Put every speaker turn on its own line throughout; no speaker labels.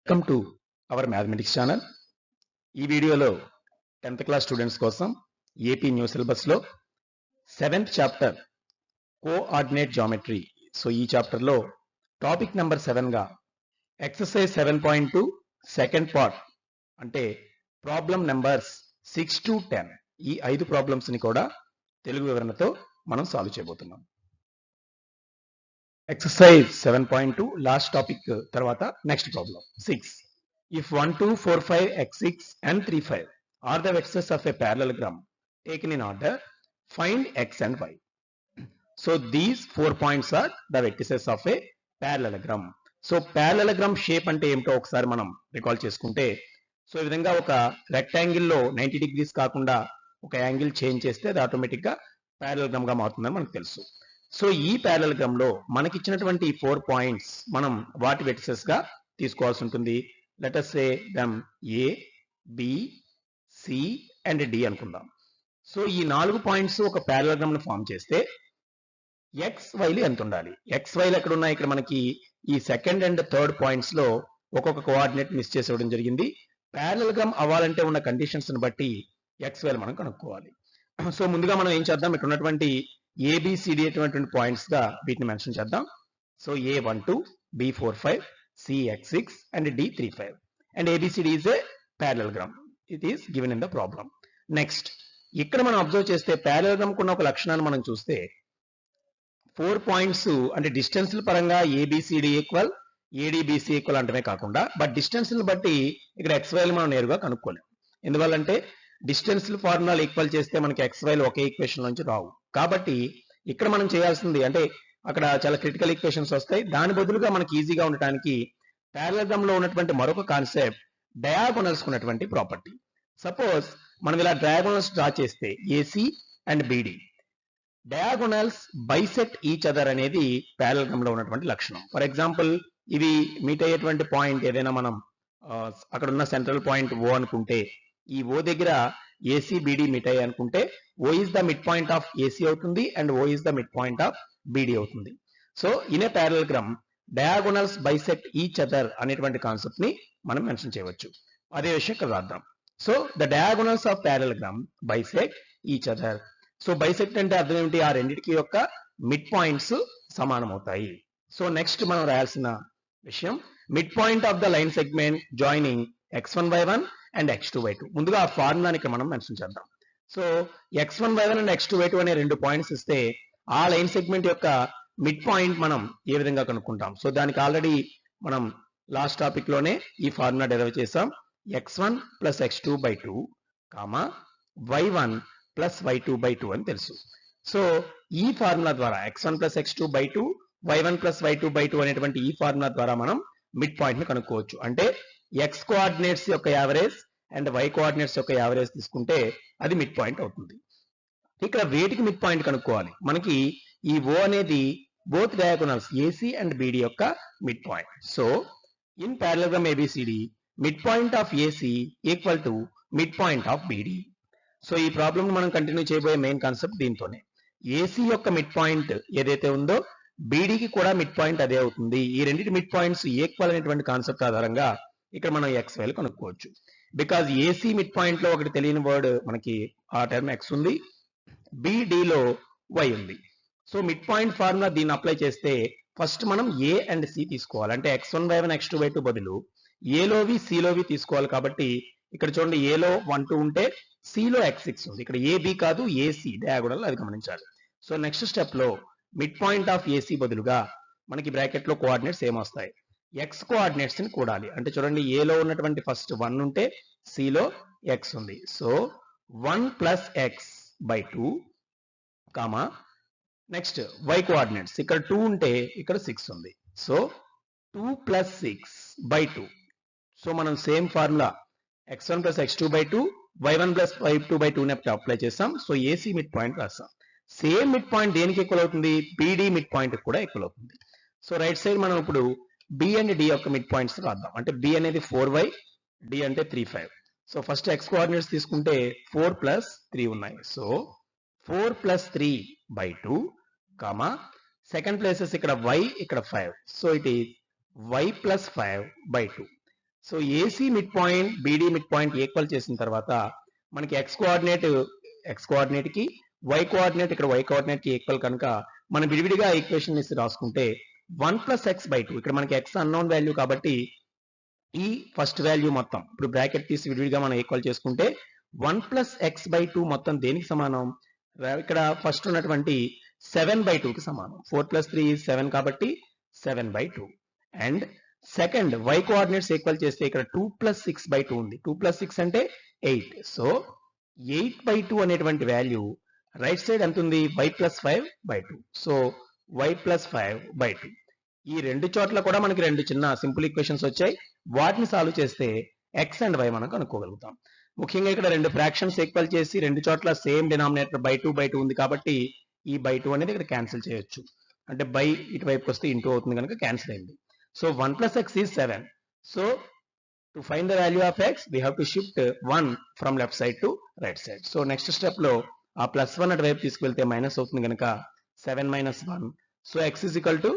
Welcome to our mathematics channel. ఈ వీడియోలో 10th class students కోసం ఏపీ న్యూ సిలబస్లో 7th chapter coordinate geometry. So ఈ చాప్టర్లో టాపిక్ నెంబర్ 7గా ఎక్సర్సైజ్ 7.2 సెకండ్ పార్ట్ అంటే ప్రాబ్లం నెంబర్స్ 6 to 10 ఈ 5 ప్రాబ్లమ్స్ని కూడా తెలుగు వివరణతో మనం సాల్వ్ చేయబోతున్నాం. ఎక్సర్సైజ్ 7.2 లాస్ట్ టాపిక్ తర్వాత next problem 6. If 1, 2, 4, 5, x6 and 3, 5 are the vertices of a parallelogram taken in order, find x and y. So these 4 points are the vertices of a parallelogram. So parallelogram shape అంటే ఏమిటో ఒకసారి మనం recall చేసుకుంటే, so ఈ విధంగా ఒక rectangle లో 90 degrees కాకుండా ఒక యాంగిల్ చేంజ్ చేస్తే అది ఆటోమేటిక్ గా parallelogram గా మారుతుందని మనకు తెలుసు. సో ఈ parallelogram లో మనకి ఇచ్చినటువంటి 4 పాయింట్స్ మనం వాటి వెర్టిసెస్ గా తీసుకోవాల్సి ఉంటుంది. Let us say them A, B, C and D అనుకుందాం. సో ఈ 4 పాయింట్స్ ఒక parallelogram ను ఫామ్ చేస్తే XY లు ఎంత ఉండాలి? XY లు ఎక్కడ ఉన్నాయి? ఇక్కడ మనకి ఈ సెకండ్ అండ్ థర్డ్ పాయింట్స్ లో ఒక్కొక్క కోఆర్డినేట్ మిస్ చేసి ఇవ్వడం జరిగింది. parallelogram అవ్వాలంటే ఉన్న కండిషన్స్ ని బట్టి XY లు మనం కనుక్కోవాలి. సో ముందుగా మనం ఏం చేద్దాం, ఇక్కడ ఉన్నటువంటి ABCD అటువంటి పాయింట్స్ గా వీటిని మెన్షన్ చేద్దాం. So A12, B45, C6 and D35 and ABCD is a parallelogram. It is given in the problem. Next, ఇక్కడ మనం అబ్జర్వ్ చేస్తే parallelogram కున్న ఒక లక్షణాన్ని మనం చూస్తే 4 పాయింట్స్ అంటే డిస్టెన్స్ పరంగా ABCD ఈక్వల్ ADBC ఈక్వల్ అంటమే కాకుండా బట్ డిస్టెన్స్ బట్టి ఇక్కడ XY మనం నేరుగా కనుక్కోలేం. ఎందువల్లంటే డిస్టెన్స్ ఫార్ములాలు ఈక్వల్ చేస్తే మనకి XY ఒకే ఈక్వేషన్ నుంచి రావు. కాబట్టి ఇక్కడ మనం చేయాల్సింది అంటే అక్కడ చాలా క్రిటికల్ ఈక్వేషన్స్ వస్తాయి. దాని బదులుగా మనకి ఈజీగా ఉండటానికి parallelogram లో ఉన్నటువంటి మరొక కాన్సెప్ట్ డయాగోనల్స్ ఉన్నటువంటి ప్రాపర్టీ. సపోజ్ మనం ఇలా డయాగోనల్స్ డ్రా చేస్తే AC and BD diagonals bisect each other అనేది parallelogram లో ఉన్నటువంటి లక్షణం. ఫర్ ఎగ్జాంపుల్ ఇవి మీట్ అయ్యేటువంటి పాయింట్ ఏదైనా మనం అక్కడ ఉన్న సెంట్రల్ పాయింట్ O అనుకుంటే ఈ O దగ్గర ACBD మీట్ అయ్యాయి అనుకుంటే O is the mid point of AC అవుతుంది and O is the mid point of BD అవుతుంది. So in a parallelogram diagonals bisect each other అనేటువంటి కాన్సెప్ట్ ని మనం మెన్షన్ చేయవచ్చు. అదే విషయం ఇక్కడ రాద్దాం. So the diagonals of parallelogram bisect each other. So bisect అంటే అర్థం ఏమిటి? ఆ రెండింటికి యొక్క మిడ్ పాయింట్స్ సమానం అవుతాయి. సో నెక్స్ట్ మనం రాయాల్సిన విషయం mid point of the line segment joining x1y1 and x2y2. ముందుగా ఆ ఫార్ములాని ఇక్కడ మనం మెన్షన్ చేద్దాం. సో x1y1 అండ్ x2y2 అనే 2 పాయింట్స్ ఇస్తే ఆ లైన్ సెగ్మెంట్ యొక్క మిడ్ పాయింట్ మనం ఏ విధంగా కనుక్కుంటాం? సో దానికి ఆల్రెడీ మనం లాస్ట్ టాపిక్ లోనే ఈ ఫార్ములా డెరైవ్ చేసాం. x1 plus x2/2 y1 plus y2/2 అని తెలుసు. సో ఈ ఫార్ములా ద్వారా x1 plus x2/2 y1 plus y2/2 అనేటువంటి ఈ ఫార్ములా ద్వారా మనం మిడ్ పాయింట్ ని కనుక్కోవచ్చు. అంటే x కోఆర్డినేట్స్ యొక్క యావరేజ్ అండ్ y కోఆర్డినేట్స్ యొక్క యావరేజ్ తీసుకుంటే అది మిడ్ పాయింట్ అవుతుంది. ఇక్కడ వేటికి మిడ్ పాయింట్ కనుక్కోవాలి? మనకి ఈ O అనేది both diagonals AC and BD యొక్క mid point. So in parallelogram ABCD mid point of AC equal to mid point of BD. So ఈ ప్రాబ్లమ్ మనం కంటిన్యూ చేయబోయే మెయిన్ కాన్సెప్ట్ దీంతోనే. AC యొక్క మిడ్ పాయింట్ ఏదైతే ఉందో BD కి కూడా మిడ్ పాయింట్ అదే అవుతుంది. ఈ రెండింటి మిడ్ పాయింట్స్ ఈక్వల్ అనేటువంటి కాన్సెప్ట్ ఆధారంగా ఇక్కడ మనం XY కనుక్కోవచ్చు. బికాజ్ AC మిడ్ పాయింట్ లో ఒకటి తెలియని వర్డ్ మనకి ఆ టర్మ్ X ఉంది, BD లో Y ఉంది. సో మిడ్ పాయింట్ ఫార్ములా దీన్ని అప్లై చేస్తే ఫస్ట్ మనం A అండ్ C తీసుకోవాలి. అంటే x1y1 x2y2 బదులు A లోవి C లోవి తీసుకోవాలి. కాబట్టి ఇక్కడ చూడండి A లో 1, 2 ఉంటే C లో x6 ఉంది. ఇక్కడ AB కాదు AC డయాగోనల్, అది గమనించాలి. సో నెక్స్ట్ స్టెప్ లో మిడ్ పాయింట్ ఆఫ్ AC బదులుగా మనకి బ్రాకెట్ లో కోఆర్డినేట్స్ ఏమొస్తాయి? X కోఆర్డినేట్స్ ని కూడాలి. అంటే చూడండి A లో ఉన్నటువంటి ఫస్ట్ 1 ఉంటే C లో x ఉంది. So 1 plus x/2 next y coordinates ఇక్కడ 2 ఉంటే ఇక్కడ 6 ఉంది. So 2 plus 6/2. సో మనం same formula x1 plus x2/2 y1 plus y2/2 ని అప్లై చేసాం. సో AC మిడ్ పాయింట్ రాస్తాం. సేమ్ మిడ్ పాయింట్ దేనికి ఈక్వల్ అవుతుంది? BD మిడ్ పాయింట్ కూడా ఈక్వల్ అవుతుంది. సో రైట్ సైడ్ మనం ఇప్పుడు B అండ్ D యొక్క మిడ్ పాయింట్స్ రాద్దాం. అంటే B అనేది 4y, D అంటే 3, 5. సో ఫస్ట్ x కోఆర్డినేట్స్ తీసుకుంటే 4 ప్లస్ 3 ఉన్నాయి. So 4 plus 3 by 2 comma second places ఇక్కడ y ఇక్కడ 5. So it is y plus 5 by 2. So AC mid point BD mid point equal చేసిన తర్వాత మనకి x కోఆర్డినేట్ కి y కోఆర్డినేట్ ఇక్కడ y కోఆర్డినేట్ కి ఈక్వల్ కనుక మనం విడివిడిగా ఈక్వేషన్ ఇసి రాసుకుంటే 1 ప్లస్ x బై 2. ఇక్కడ మనకి x అన్నోన్ వాల్యూ కాబట్టి ఈ ఫస్ట్ వాల్యూ మొత్తం ఇప్పుడు బ్రాకెట్ తీసి విడివిడిగా మనం ఈక్వల్ చేసుకుంటే 1 ప్లస్ x బై 2 మొత్తం దేనికి సమానం? ఇక్కడ ఫస్ట్ ఉన్నటువంటి 7 బై 2 కి సమానం. 4 ప్లస్ 3 7 కాబట్టి 7 by 2. And second y coordinates equal చేస్తే ఇక్కడ 2 ప్లస్ 6 బై 2 ఉంది. 2 ప్లస్ 6 అంటే 8. సో 8 బై 2 అనేటువంటి వాల్యూ రైట్ సైడ్ ఎంత ఉంది? y plus 5 by 2. So y plus 5 by 2. ఈ రెండు చోట్ల కూడా మనకి రెండు చిన్న సింపుల్ ఈక్వేషన్స్ వచ్చాయి. వాటిని సాల్వ్ చేస్తే x అండ్ y మనం కనుక్కోగలుగుతాం. ముఖ్యంగా ఇక్కడ రెండు ఫ్రాక్షన్స్ ఈక్వల్ చేసి రెండు చోట్ల సేమ్ డినామినేటర్ బై 2 ఉంది కాబట్టి ఈ బై 2 అనేది ఇక్కడ క్యాన్సిల్ చేయొచ్చు. అంటే బై ఇటువైపుకి వస్తే ఇంటూ అవుతుంది కనుక క్యాన్సిల్ అయింది. So 1 plus x is 7. So to find the value of x we have to shift 1 from left side to right side. So next step లో ఆ ప్లస్ 1 అటువైపు తీసుకువెళ్తే మైనస్ అవుతుంది కనుక 7 minus 1. So x is equal to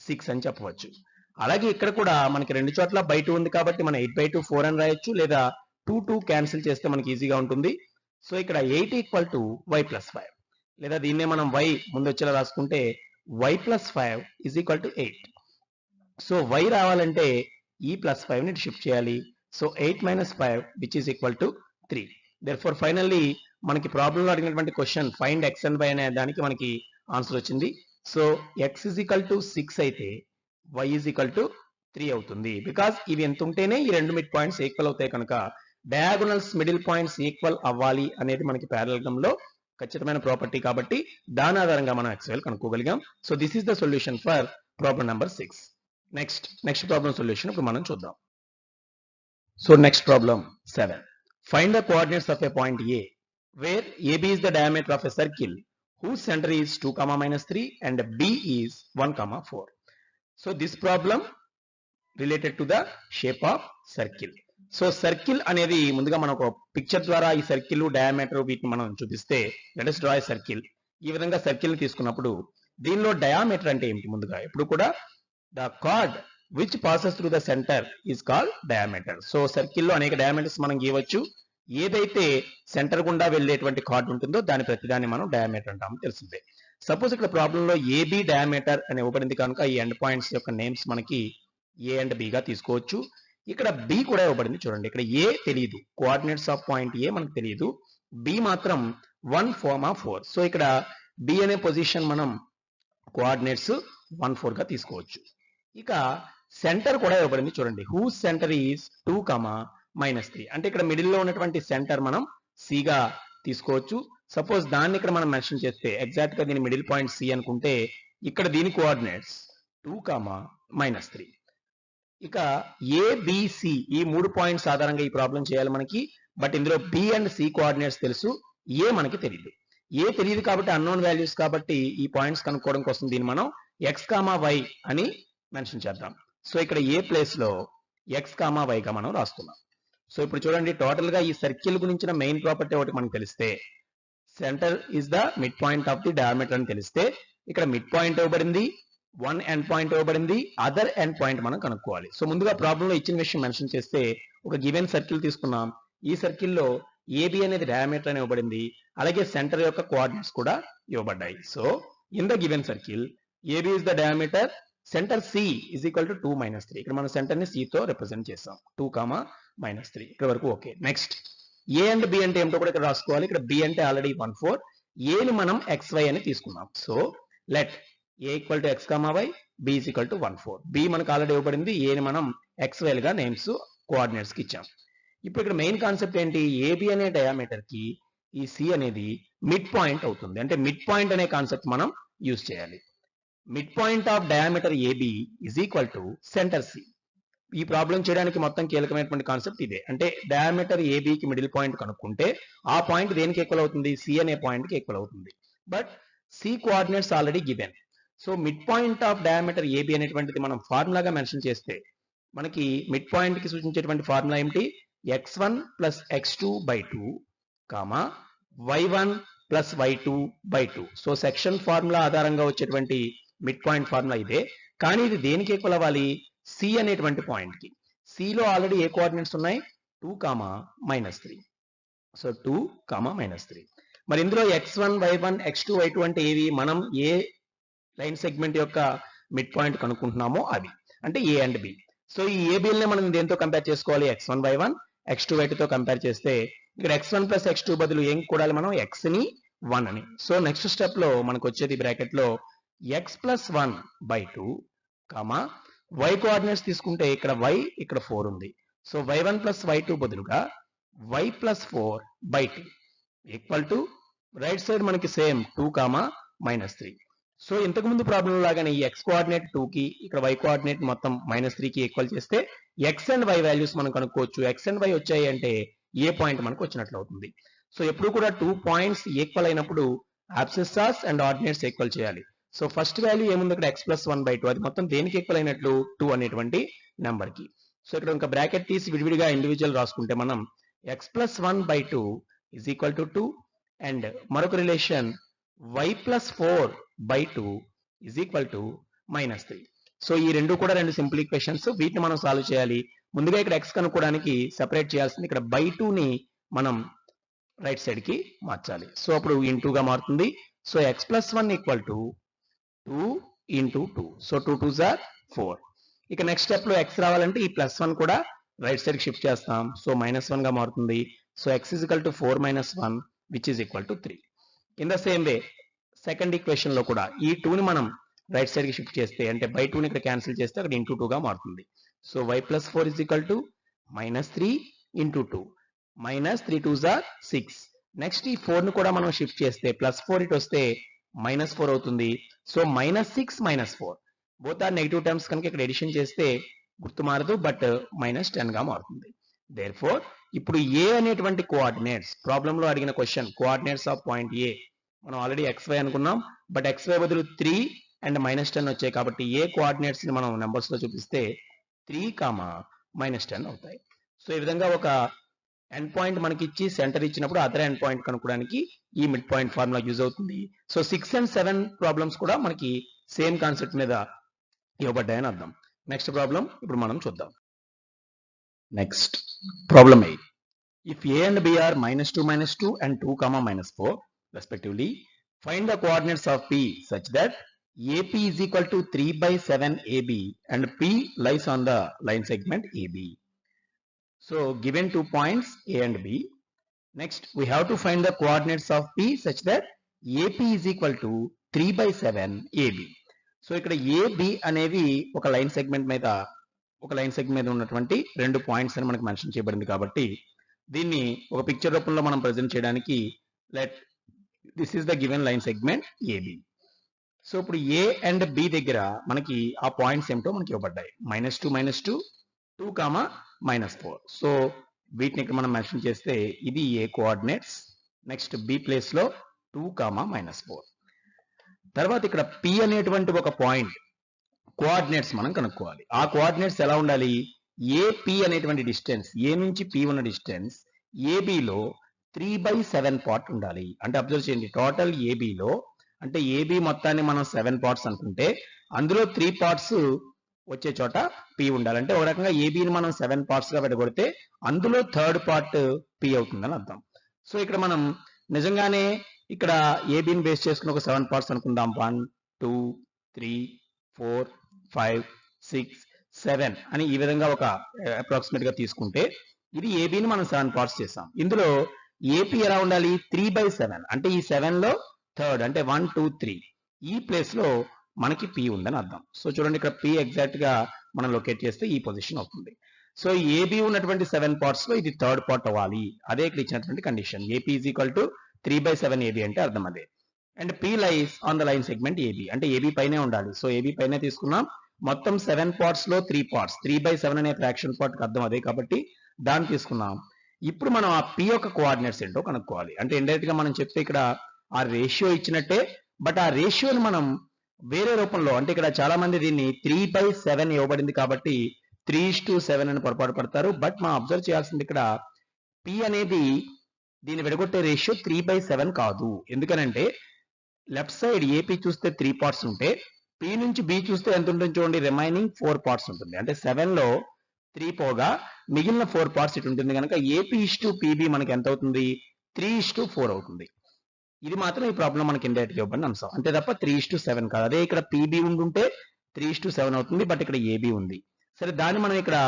6 అని చెప్పవచ్చు. అలాగే ఇక్కడ కూడా మనకి రెండు చోట్ల బై 2 ఉంది కాబట్టి మనం 8 బై 2 4 అని రాయొచ్చు, లేదా 2 క్యాన్సిల్ చేస్తే మనకి ఈజీగా ఉంటుంది. సో ఇక్కడ 8 ఈక్వల్ టు y ప్లస్ 5, లేదా దీన్నే మనం y ముందు వచ్చేలా రాసుకుంటే y plus 5 is equal to 8. So y రావాలంటే ఈ ప్లస్ 5 ని షిఫ్ట్ చేయాలి. So 8 minus 5 which is equal to 3. Therefore finally మనకి ప్రాబ్లంలో అడిగినటువంటి question find x and y అనే దానికి మనకి ఆన్సర్ వచ్చింది. So x is equal to 6 అయితే y ఈజ్ ఈక్వల్ టు 3 అవుతుంది. బికాస్ ఇవి ఎంత ఉంటేనే ఈ రెండు మిడ్ పాయింట్స్ ఈక్వల్ అవుతాయి కనుక డయాగోనల్స్ మిడిల్ పాయింట్స్ ఈక్వల్ అవ్వాలి అనేది మనకి పారలెలోగ్రామ్ లో ఖచ్చితమైన ప్రాపర్టీ కాబట్టి దాని ఆధారంగా మనం XY కనుక్కోగలిగాం. So this is the solution for problem number 6. Next problem solution ఇప్పుడు మనం చూద్దాం. So next problem 7. Find the coordinates of a point A where AB is the diameter of a circle whose center is 2, -3 and B is 1, 4. So this problem related to the shape of circle. So circle అనేది ముందుగా మనం ఒక picture ద్వారా ఈ circle diameter వీటిని మనం చూపిస్తే let us draw a circle. ఈ విధంగా సర్కిల్ ని తీసుకున్నప్పుడు దీనిలో డయామీటర్ అంటే ఏమిటి? ముందుగా ఎప్పుడు కూడా the card which passes through the centre is called diameter. So సర్కిల్లో అనేక డయామీటర్స్ మనం గీయవచ్చు. ఏదైతే సెంటర్ గుండా వెళ్ళేటువంటి కార్డ్ ఉంటుందో దాని ప్రతిదాన్ని మనం డయామీటర్ అంటాము, తెలిసిందే. సపోజ్ ఇక్కడ ప్రాబ్లంలో ఏబి డయామీటర్ అని ఇవ్వబడింది కనుక ఈ ఎండ్ పాయింట్స్ యొక్క నేమ్స్ మనకి ఏ అండ్ బి గా తీసుకోవచ్చు. ఇక్కడ బి కూడా ఇవ్వబడింది చూడండి. ఇక్కడ ఏ తెలియదు, కోఆర్డినేట్స్ ఆఫ్ పాయింట్ ఏ మనకు తెలియదు, బి మాత్రం 1, 4. సో ఇక్కడ బి అనే పొజిషన్ మనం కోఆర్డినేట్స్ 1, 4 గా తీసుకోవచ్చు. ఇక సెంటర్ కూడా ఇవ్వబడింది చూడండి. Who centre is 2, -3. అంటే ఇక్కడ మిడిల్ లో ఉన్నటువంటి సెంటర్ మనం సి గా తీసుకోవచ్చు. సపోజ్ దాన్ని ఇక్కడ మనం మెన్షన్ చేస్తే ఎగ్జాక్ట్ గా దీని మిడిల్ పాయింట్ సి అనుకుంటే ఇక్కడ దీని కోఆర్డినేట్స్ 2, -3. ఇక ఏబిసి ఈ 3 పాయింట్స్ ఆధారంగా ఈ ప్రాబ్లం చేయాలి మనకి. బట్ ఇందులో బి అండ్ సి కోఆర్డినేట్స్ తెలుసు, ఏ మనకి తెలియదు. ఏ తెలియదు కాబట్టి అన్నోన్ వాల్యూస్ కాబట్టి ఈ పాయింట్స్ కనుక్కోవడం కోసం దీన్ని మనం x, y అని మెన్షన్ చేద్దాం. సో ఇక్కడ ఏ ప్లేస్ లో x, y గా మనం రాస్తున్నాం. సో ఇప్పుడు చూడండి, టోటల్ గా ఈ సర్కిల్ గురించిన మెయిన్ ప్రాపర్టీ ఒకటి మనకు తెలిస్తే centre is the mid point of the diameter అని తెలిస్తే ఇక్కడ మిడ్ పాయింట్ ఇవ్వబడింది, 1 ఎండ్ పాయింట్ ఇవ్వబడింది, అదర్ ఎండ్ పాయింట్ మనం కనుక్కోవాలి. సో ముందుగా ప్రాబ్లంలో ఇచ్చిన విషయం మెన్షన్ చేస్తే ఒక గివెన్ సర్కిల్ తీసుకున్నాం. ఈ సర్కిల్లో ఏబి అనేది డయామీటర్ అని ఇవ్వబడింది, అలాగే సెంటర్ యొక్క కోఆర్డినేట్స్ కూడా ఇవ్వబడ్డాయి. So in the given circle AB is the diameter, centre C is equal to 2, -3. ఇక్కడ మనం సెంటర్ ని సి తో రిప్రజెంట్ చేసాం. 2, -3 ఇక్కడ వరకు okay. Next A and B అంటే ఏమిటో కూడా ఇక్కడ రాసుకోవాలి. ఇక్కడ బి అంటే ఆల్రెడీ 1, 4, ఏని మనం XY అని తీసుకున్నాం. So let A equal to x, y, b is equal to 1, 4. B మనకు ఆల్రెడీ ఇవ్వబడింది, ఏని మనం XY గా నేమ్స్ కోఆర్డినేట్స్ కి ఇచ్చాం. ఇప్పుడు ఇక్కడ మెయిన్ కాన్సెప్ట్ ఏంటి? ఏబి అనే డయామీటర్ కి ఈ సి అనేది మిడ్ పాయింట్ అవుతుంది. అంటే మిడ్ పాయింట్ అనే కాన్సెప్ట్ మనం యూజ్ చేయాలి. Mid point of diameter AB is equal to centre C. ఈ ప్రాబ్లం చేయడానికి మొత్తం కీలకమైనటువంటి కాన్సెప్ట్ ఇదే. అంటే డయామీటర్ ఏబికి మిడిల్ పాయింట్ కనుక్కుంటే ఆ పాయింట్ దేనికి ఈక్వల్ అవుతుంది? సి అనే పాయింట్ కి ఈక్వల్ అవుతుంది. But C coordinates already given. So mid point of diameter AB అనేటువంటిది మనం ఫార్ములాగా మెన్షన్ చేస్తే మనకి మిడ్ పాయింట్ కి సూచించేటువంటి ఫార్ములా ఏమిటి? x1 plus x2 by 2 comma y1 plus y2 by 2. So section formula ఆధారంగా వచ్చేటువంటి మిడ్ పాయింట్ ఫార్ములా ఇదే, కానీ ఇది దేనికి ఈక్వల్ అవ్వాలి? సి అనేటువంటి పాయింట్ కి. సిలో ఆల్రెడీ ఏ కోఆర్డినేట్స్ ఉన్నాయి? 2, -3. సో 2, -3. మరి ఇందులో x1, y1, x2, y2 అంటే ఏవి? మనం ఏ లైన్ సెగ్మెంట్ యొక్క మిడ్ పాయింట్ కనుక్కుంటున్నామో అవి, అంటే ఏ అండ్ బి. సో ఈ ఏ బిల్ని మనం దేంతో కంపేర్ చేసుకోవాలి? x1, y1, x2, y2 తో కంపేర్ చేస్తే ఇక్కడ x1 ప్లస్ x2 బదులు ఏం కూడాలి మనం? x ని 1 అని. సో నెక్స్ట్ స్టెప్ లో మనకు వచ్చేది బ్రాకెట్ లో x plus 1 by 2 comma y coordinates తీసుకుంటే ఇక్కడ y, ఇక్కడ 4 ఉంది. సో y1 ప్లస్ y2 బదులుగా y plus 4 by 2 equal to right side మనకి సేమ్ 2, -3. సో ఇంతకు ముందు ప్రాబ్లం లాగానే ఈ x కోఆర్డినేట్ 2 కి, ఇక్కడ y కోఆర్డినేట్ మొత్తం -3 కి ఈక్వల్ చేస్తే x అండ్ y వాల్యూస్ మనం కనుక్కోవచ్చు. x అండ్ y వచ్చాయి అంటే ఏ పాయింట్ మనకు వచ్చినట్లు అవుతుంది. సో ఎప్పుడు కూడా 2 పాయింట్స్ ఈక్వల్ అయినప్పుడు అబ్సిస్సాస్ అండ్ ఆర్డినేట్స్ ఈక్వల్ చేయాలి. సో ఫస్ట్ వాల్యూ ఏముంది ఇక్కడ? x ప్లస్ 1 బై 2, అది మొత్తం దేనికి ఈక్వల్ అయినట్లు? 2 అనేటువంటి నెంబర్ కి. సో ఇక్కడ ఇంకా బ్రాకెట్ తీసి విడివిడిగా ఇండివిజువల్ రాసుకుంటే మనం x plus 1 by 2 is equal to 2 and మరొక relation y plus 4 by 2 is equal to -3. So ఈ రెండు కూడా రెండు సింపుల్ ఈక్వేషన్స్, వీటిని మనం సాల్వ్ చేయాలి. ముందుగా ఇక్కడ x కనుక్కోవడానికి సెపరేట్ చేయాల్సింది ఇక్కడ బై 2 ని మనం రైట్ సైడ్ కి మార్చాలి. సో అప్పుడు ఇంటూ గా మారుతుంది. So x plus 1 equal to 2 into 2. So 2 2s are 4. ఇక నెక్స్ట్ స్టెప్ లో x రావాలంటే ఈ ప్లస్ 1 కూడా రైట్ సైడ్ కి షిఫ్ట్ చేస్తాం. సో -1 గా మారుతుంది. So x is equal to 4 minus 1 which is equal to 3. In the same way second equation లో కూడా ఈ 2 ని మనం రైట్ సైడ్ కి షిఫ్ట్ చేస్తే, అంటే బై 2 ని ఇక్కడ క్యాన్సిల్ చేస్తే అక్కడ ఇంటూ 2 గా మారుతుంది. So y plus 4 is equal to -3 into 2. -3 2s are 6. Next ఈ 4 ని కూడా మనం షిఫ్ట్ చేస్తే ప్లస్ 4 ఇటు వస్తే -4 అవుతుంది. So -6 -4 both are negative terms కనుక ఇక్కడ ఎడిషన్ చేస్తే గుర్తు మారదు, బట్ -10 గా మారుతుంది. దేర్ఫోర్ ఇప్పుడు ఏ అనేటువంటి కోఆర్డినేట్స్, ప్రాబ్లం లో అడిగిన క్వశ్చన్ కోఆర్డినేట్స్ ఆఫ్ పాయింట్ ఏ మనం ఆల్రెడీ xy అనుకున్నాం, బట్ xy బదులు 3 అండ్ -10 వచ్చాయి కాబట్టి ఏ కోఆర్డినేట్స్ ని మనం నెంబర్స్ లో చూపిస్తే 3, -10 అవుతాయి. సో ఈ విధంగా ఒక ఎండ్ పాయింట్ మనకి ఇచ్చి సెంటర్ ఇచ్చినప్పుడు అదర్ ఎండ్ పాయింట్ కనుక్కోవడానికి ఈ మిడ్ పాయింట్ ఫార్ములా యూజ్ అవుతుంది. సో 6 and 7 ప్రాబ్లమ్స్ కూడా మనకి సేమ్ కాన్సెప్ట్ మీద ఇవ్వబడ్డాయని అర్థం. నెక్స్ట్ ప్రాబ్లం ఇప్పుడు మనం చూద్దాం. Next problem 8. If a and b are -2, -2 and 2, -4 respectively, find the coordinates of p such that AP is equal to 3 by 7 AB and P lies on the line segment AB. So given 2 points A and B. Next we have to find the coordinates of P such that AP is equal to 3 by 7 AB. So ఇక్కడ AB అనేవి ఒక line segment మీద ఉన్నటువంటి రెండు points అని మనకు mention చేయబడింది కాబట్టి దీన్ని ఒక పిక్చర్ రూపంలో మనం ప్రజెంట్ చేయడానికి this is the given line segment AB. So ఇప్పుడు A అండ్ B దగ్గర మనకి ఆ పాయింట్స్ ఏమిటో మనకి ఇవ్వబడ్డాయి. -2, -2, 2, -4. సో వీటిని ఇక్కడ మనం మెన్షన్ చేస్తే ఇది A coordinates, next B place లో 2, -4. తర్వాత ఇక్కడ P అనేటువంటి ఒక పాయింట్ కోఆర్డినేట్స్ మనం కనుక్కోవాలి. ఆ కోఆర్డినేట్స్ ఎలా ఉండాలి? AP అనేటువంటి డిస్టెన్స్, A నుంచి P ఉన్న డిస్టెన్స్ AB లో 3 by 7 పార్ట్ ఉండాలి. అంటే అబ్జర్వ్ చేయండి, టోటల్ AB లో అంటే AB మొత్తాన్ని మనం 7 పార్ట్స్ అనుకుంటే అందులో 3 పార్ట్స్ వచ్చే చోట P ఉండాలి. అంటే ఒక రకంగా ABని మనం 7 పార్ట్స్ గా విడగొడితే అందులో థర్డ్ పార్ట్ P అవుతుందని అర్థం. సో ఇక్కడ మనం నిజంగానే ఇక్కడ ABని బేస్ చేసుకుని ఒక 7 పార్ట్స్ అనుకుందాం. 1 2 3 4 5 6 7 అని ఈ విధంగా ఒక అప్రాక్సిమేట్ గా తీసుకుంటే ఇది ABని మనం 7 పార్ట్స్ చేసాం. ఇందులో AP ఎలా ఉండాలి? 3 by 7 అంటే ఈ 7 లో థర్డ్ అంటే 1 2 3 ఈ ప్లేస్ లో మనకి P ఉందని అర్థం. సో చూడండి ఇక్కడ P ఎగ్జాక్ట్ గా మనం లొకేట్ చేస్తే ఈ పొజిషన్ అవుతుంది. సో AB ఉన్నటువంటి 7 పార్ట్స్ లో ఇది థర్డ్ పార్ట్ అవ్వాలి. అదే ఇక్కడ ఇచ్చినటువంటి condition. AP is equal to 3 by 7 AB అంటే అర్థం అదే. And P lies on the line segment AB అంటే AB పైనే ఉండాలి. సో AB పైనే తీసుకున్నాం. మొత్తం 7 పార్ట్స్ లో 3 పార్ట్స్ 3 by 7 అనే ఫ్రాక్షన్ పార్ట్ అర్థం అదే కాబట్టి దాన్ని తీసుకున్నాం. ఇప్పుడు మనం ఆ P యొక్క కోఆర్డినేట్స్ ఏంటో కనుక్కోవాలి. అంటే ఇండైరెక్ట్ గా మనం చెప్తే ఇక్కడ ఆ రేషియో ఇచ్చినట్టే, బట్ ఆ రేషియోని మనం వేరే రూపంలో, అంటే ఇక్కడ చాలా మంది దీన్ని 3 by 7 ఇవ్వబడింది కాబట్టి 3:7 అని పొరపాటు పడతారు. బట్ మనం అబ్జర్వ్ చేయాల్సింది ఇక్కడ పి అనేది దీన్ని విడగొట్టే రేషియో 3/7 కాదు. ఎందుకనంటే లెఫ్ట్ సైడ్ ఏపీ చూస్తే 3 పార్ట్స్ ఉంటే పి నుంచి బి చూస్తే ఎంత ఉంటుంది చూడండి, రిమైనింగ్ 4 పార్ట్స్ ఉంటుంది. అంటే 7 లో 3 పోగా మిగిలిన 4 పార్ట్స్ ఇటు ఉంటుంది కనుక ఏపీ ఇస్టు పిబి మనకి ఎంత అవుతుంది, 3:4 అవుతుంది. ఇది మాత్రం ఈ ప్రాబ్లం మనకి ఇండైరెక్ట్ గా ఇవ్వబడిన అంశం, అంతే తప్ప 3:7 కాదు. అదే ఇక్కడ పిబి ఉండుంటే 3:7 అవుతుంది, బట్ ఇక్కడ ఏబి ఉంది. సరే, దాన్ని మనం ఇక్కడ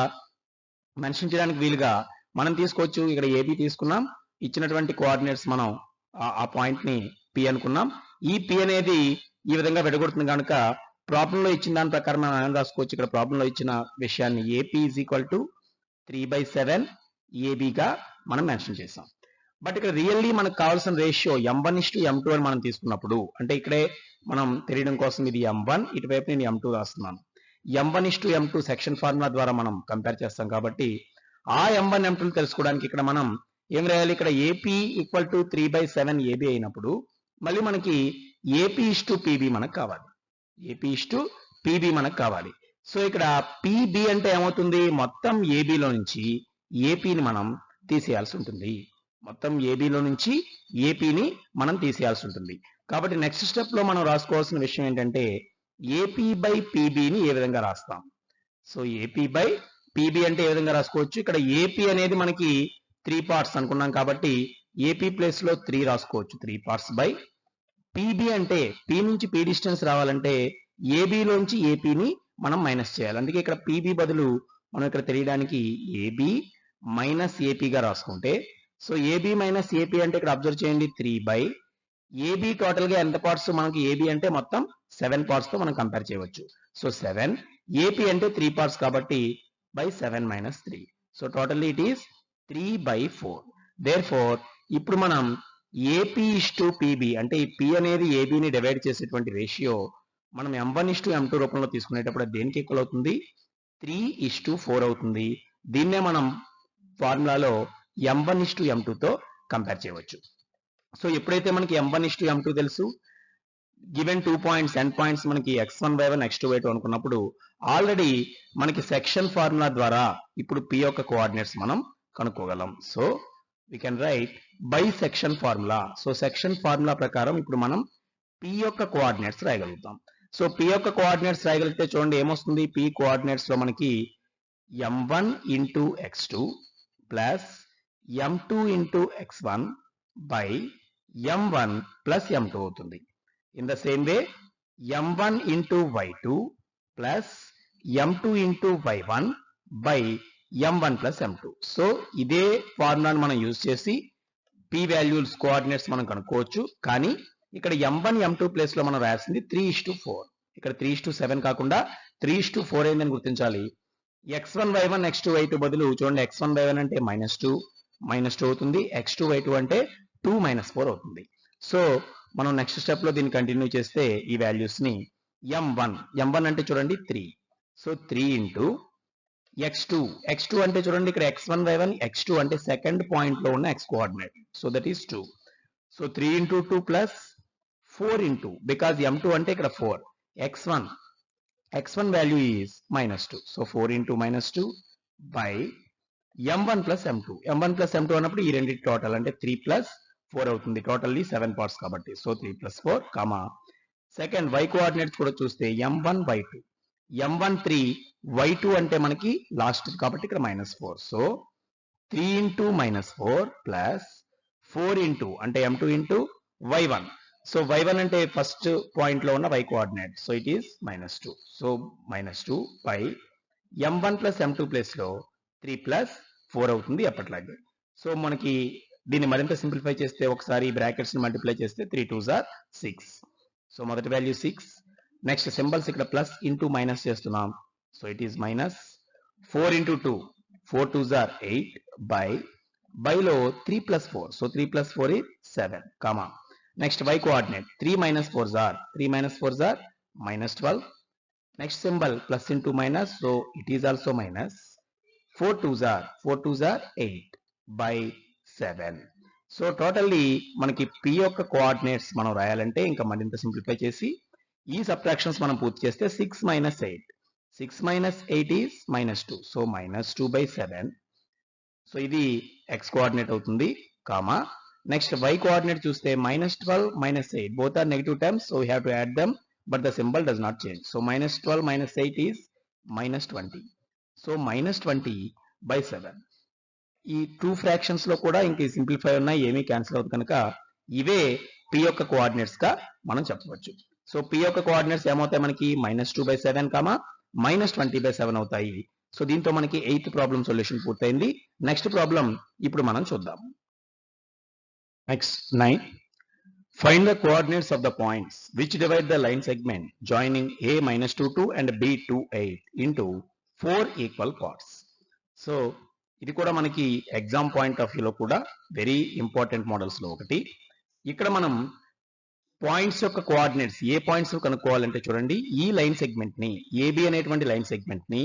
మెన్షన్ చేయడానికి వీలుగా మనం తీసుకోవచ్చు. ఇక్కడ ఏబి తీసుకున్నాం, ఇచ్చినటువంటి కోఆర్డినేట్స్ మనం ఆ పాయింట్ ని పి అనుకున్నాం. ఈ పి అనేది ఈ విధంగా విడగొడుతుంది కనుక ప్రాబ్లం లో ఇచ్చిన దాని ప్రకారం మనం ఏం రాసుకోవచ్చు, ఇక్కడ ప్రాబ్లం లో ఇచ్చిన విషయాన్ని ఏపీ ఈజ్ ఈక్వల్ టు 3/7 ఏబిగా మనం మెన్షన్ చేసాం. బట్ ఇక్కడ రియల్లీ మనకు కావాల్సిన రేషియో m1:m2 అని మనం తీసుకున్నప్పుడు, అంటే ఇక్కడే మనం తెలియడం కోసం ఇది m1, ఇటువైపు నేను m2 రాస్తున్నాను. m1:m2 సెక్షన్ ఫార్ములా ద్వారా మనం కంపేర్ చేస్తాం కాబట్టి ఆ m1 m2 తెలుసుకోవడానికి ఇక్కడ మనం ఏం రాయాలి, ఇక్కడ ఏపీ ఈక్వల్ టు 3/7 ఏబి అయినప్పుడు మళ్ళీ మనకి ఏపీ ఇస్టు పిబి మనకు కావాలి, ఏపీ ఇస్టు పిబి మనకు కావాలి. సో ఇక్కడ పిబి అంటే ఏమవుతుంది, మొత్తం ఏబిలో నుంచి ఏపీని మనం తీసేయాల్సి ఉంటుంది, మొత్తం ఏబిలో నుంచి ఏపీని మనం తీసేయాల్సి ఉంటుంది. కాబట్టి నెక్స్ట్ స్టెప్ లో మనం రాసుకోవాల్సిన విషయం ఏంటంటే ఏపీ బై పిబిని ఏ విధంగా రాస్తాం. సో ఏపీ బై పిబి అంటే ఏ విధంగా రాసుకోవచ్చు, ఇక్కడ ఏపీ అనేది మనకి 3 పార్ట్స్ అనుకున్నాం కాబట్టి ఏపీ ప్లేస్ లో 3 రాసుకోవచ్చు, 3 పార్ట్స్ బై పిబి అంటే పి నుంచి పి డిస్టెన్స్ రావాలంటే ఏబిలోంచి ఏపీని మనం మైనస్ చేయాలి. అందుకే ఇక్కడ పిబి బదులు మనం ఇక్కడ తెలియడానికి ఏబి మైనస్ ఏపీగా రాసుకుంటే, సో ఏబి మైనస్ ఏపీ అంటే ఇక్కడ అబ్జర్వ్ చేయండి 3 బై ఏబి టోటల్ గా ఎంత పార్ట్స్ మనకి, ఏబి అంటే మొత్తం 7 పార్ట్స్ తో మనం కంపేర్ చేయవచ్చు. సో 7, ఏపీ అంటే 3 పార్ట్స్ కాబట్టి by 7 minus 3. So totally it is 3/4. Therefore ఇప్పుడు మనం ఏపీ ఇస్టు పిబి అంటే ఈ పి అనేది ఏబిని డివైడ్ చేసేటువంటి రేషియో మనం m1:m2 రూపంలో తీసుకునేటప్పుడు దేనికి ఈక్వల్ అవుతుంది, 3:4 అవుతుంది. దీన్నే మనం ఫార్ములాలో m1:m2 తో కంపేర్ చేయవచ్చు. సో ఎప్పుడైతే మనకి m1:m2 తెలుసు, గివెన్ 2 పాయింట్స్ ఎండ్ పాయింట్స్ మనకి x1/1 x2/2 అనుకున్నప్పుడు ఆల్రెడీ మనకి సెక్షన్ ఫార్ములా ద్వారా ఇప్పుడు పి యొక్క కోఆర్డినేట్స్ మనం కనుక్కోగలం. So we can write by section formula. So section formula ప్రకారం ఇప్పుడు మనం పి యొక్క కోఆర్డినేట్స్ రాయగలుగుతాం. సో పి యొక్క కోఆర్డినేట్స్ రాయగలిగితే చూడండి ఏమొస్తుంది, పి కోఆర్డినేట్స్ లో మనకి m1 into x2 plus m2 into x1 by m1 plus m2 అవుతుంది. In the same way, m1 into y2 plus m2 into y1 by m1 plus m2. So, ఇదే ఫార్ములాను మనం యూజ్ చేసి p వాల్యూస్ కోఆర్డినేట్స్ మనం కనుక్కోవచ్చు. కానీ ఇక్కడ m1 m2 place లో మనం రాయాల్సింది 3:4. ఇక్కడ 3:7 కాకుండా 3:4 అయిందని గుర్తించాలి. x1 y1 x2 y2 బదులు చూడండి x1 y1 అంటే -2 అవుతుంది, x2 y2 అంటే 2 - 4 అవుతుంది. సో మనం నెక్స్ట్ స్టెప్ లో దీన్ని కంటిన్యూ చేస్తే ఈ వాల్యూస్ ని m1 అంటే చూడండి 3. సో 3 ఇంటూ x2 అంటే చూడండి ఇక్కడ x1 y1 x2 అంటే సెకండ్ పాయింట్ లో ఉన్న x coordinate, so that is 2. So 3 into 2 plus 4 into, because m2 అంటే ఇక్కడ 4, x1 value is -2. So 4 into -2 by m1 plus m2 అన్నప్పుడు ఈ రెండింటి టోటల్ అంటే 3 ప్లస్ 4 అవుతుంది. టోటల్లీ 7 పార్ట్స్ కాబట్టి so 3 + 4 comma second y coordinates కూడా చూస్తే m1 y2, m1 3, y2 అంటే మనకి లాస్ట్ కాబట్టి ఇక్కడ -4. సో 3 ఇంటూ -4 ప్లస్ 4 ఇంటూ అంటే m2 into y1. So y1 అంటే ఫస్ట్ పాయింట్ లో ఉన్న y coordinate, so it is -2. So -2 by m1 plus m2 place లో 3 ప్లస్ 4 అవుతుంది ఎప్పట్లాగే. సో మనకి దీన్ని మరింత సింప్లిఫై చేస్తే ఒకసారి బ్రాకెట్స్ ని మల్టిప్లై చేస్తే 3 2s are 6. సో మొదటి వాల్యూ 6. నెక్స్ట్ సింబల్స్ ఇక్కడ ప్లస్ ఇంటూ మైనస్ చేస్తున్నాం, so it is -4 into 2, 4 2s are 8 by లో 3 + 4, so 3 + 4 is 7 comma next y coordinate 3 - 4s are -12. Next symbol plus into minus, so it is also minus. 4 2s are 8 by 7. So totally మనకి P యొక్క coordinates మనం రాయాలంటే ఇంకా మరింత simplify చేసి ఈ subtractions మనం పూర్తి చేస్తే 6 - 8 6 minus 8 is minus 2. So minus 2 by 7. So ఇది x కోఆర్డినేట్ అవుతుంది కామా నెక్స్ట్ y కోఆర్డినేట్ చూస్తే minus 12 minus 8 both are negative terms, so we have to add them, but the symbol does not change. So minus 12 minus 8 is minus 20. So minus 20 by 7. ఈ two fractions లో కూడా ఇంక simplify ఉన్నాయి, ఏమీ cancel అవుతుంది కనుక ఇవే p యొక్క కోఆర్డినేట్స్ గా మనం చెప్పవచ్చు. సో p యొక్క కోఆర్డినేట్స్ ఏమవుతాయి మనకి -2 by 7 కామా -20 by 7 అవుతాయి. సో దీంతో మనకి 8th ప్రాబ్లం సొల్యూషన్ పూర్తయింది. నెక్స్ట్ ప్రాబ్లం ఇప్పుడు మనం చూద్దాం. Next 9. Find the coordinates of the points which divide the line segment joining a -22 and b 28 into 4 equal parts. So ఇది కూడా మనకి ఎగ్జామ్ పాయింట్ ఆఫ్ వ్యూలో కూడా వెరీ ఇంపార్టెంట్ మోడల్స్ లో ఒకటి. ఇక్కడ మనం పాయింట్స్ యొక్క కోఆర్డినేట్స్ ఏ పాయింట్స్ కనుక్కోవాలంటే చూడండి, ఈ లైన్ సెగ్మెంట్ ని ఏబి అనేటువంటి లైన్ సెగ్మెంట్ ని